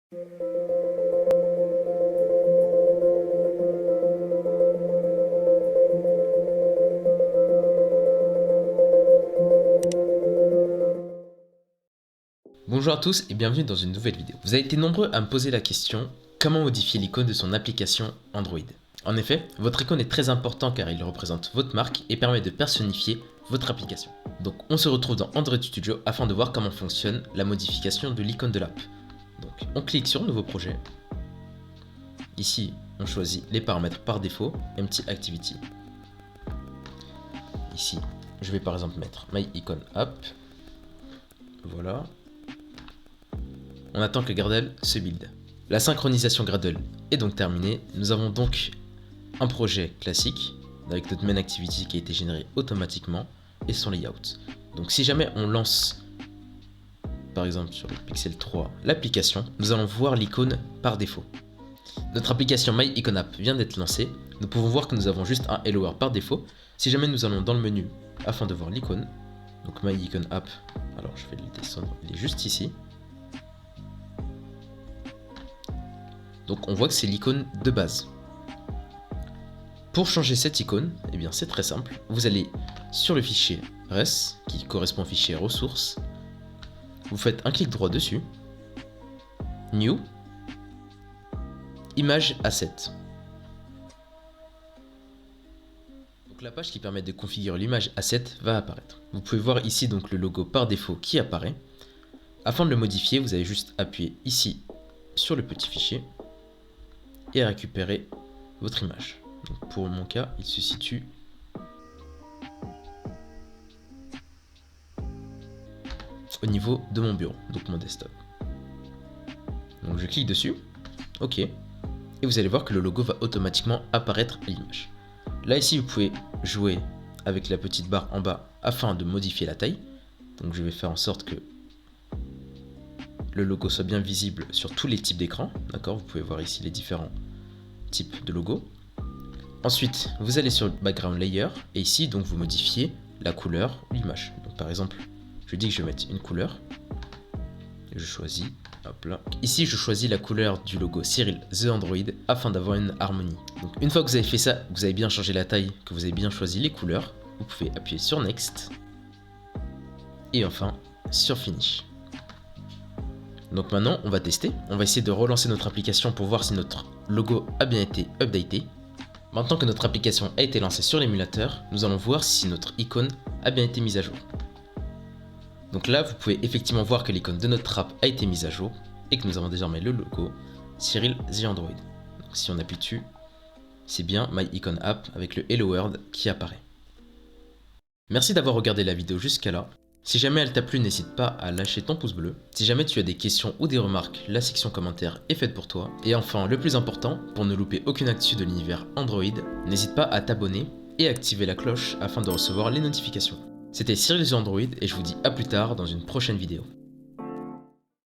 Bonjour à tous et bienvenue dans une nouvelle vidéo. Vous avez été nombreux à me poser la question, comment modifier l'icône de son application Android? En effet, votre icône est très important car il représente votre marque et permet de personnifier votre application. Donc on se retrouve dans Android Studio afin de voir comment fonctionne la modification de l'icône de l'app. Donc on clique sur Nouveau projet. Ici, on choisit les paramètres par défaut, Empty Activity. Ici, je vais par exemple mettre My Icon App. Voilà. On attend que Gradle se build. La synchronisation Gradle est donc terminée. Nous avons donc un projet classique avec notre main activity qui a été généré automatiquement et son layout. Donc si jamais on lance par exemple sur le Pixel 3 l'application, nous allons voir l'icône par défaut. Notre application My Icon App vient d'être lancée. Nous pouvons voir que nous avons juste un Hello World par défaut. Si jamais nous allons dans le menu afin de voir l'icône, donc My Icon App, alors je vais le descendre, il est juste ici. Donc on voit que c'est l'icône de base. Pour changer cette icône, eh bien c'est très simple. Vous allez sur le fichier res, qui correspond au fichier ressources. Vous faites un clic droit dessus. New. Image asset. Donc la page qui permet de configurer l'image asset va apparaître. Vous pouvez voir ici donc le logo par défaut qui apparaît. Afin de le modifier, vous avez juste appuyé ici sur le petit fichier et récupérer votre image. Donc pour mon cas, il se situe au niveau de mon bureau, donc mon desktop. Donc je clique dessus, OK, et vous allez voir que le logo va automatiquement apparaître à l'image. Là ici, vous pouvez jouer avec la petite barre en bas afin de modifier la taille. Donc je vais faire en sorte que le logo soit bien visible sur tous les types d'écran. D'accord, vous pouvez voir ici les différents types de logo. Ensuite, vous allez sur le background layer et ici donc vous modifiez la couleur ou l'image. Donc par exemple, je dis que je vais mettre une couleur. Et je choisis, hop là. Ici, je choisis la couleur du logo Cyril The Android afin d'avoir une harmonie. Donc une fois que vous avez fait ça, que vous avez bien changé la taille, que vous avez bien choisi les couleurs, vous pouvez appuyer sur Next et enfin sur Finish. Donc maintenant, on va tester. On va essayer de relancer notre application pour voir si notre logo a bien été updaté. Maintenant que notre application a été lancée sur l'émulateur, nous allons voir si notre icône a bien été mise à jour. Donc là, vous pouvez effectivement voir que l'icône de notre app a été mise à jour et que nous avons désormais le logo Cyril The Android. Donc si on appuie dessus, c'est bien My Icon App avec le Hello World qui apparaît. Merci d'avoir regardé la vidéo jusqu'à là. Si jamais elle t'a plu, n'hésite pas à lâcher ton pouce bleu. Si jamais tu as des questions ou des remarques, la section commentaires est faite pour toi. Et enfin, le plus important, pour ne louper aucune actu de l'univers Android, n'hésite pas à t'abonner et activer la cloche afin de recevoir les notifications. C'était Cyril The Android et je vous dis à plus tard dans une prochaine vidéo.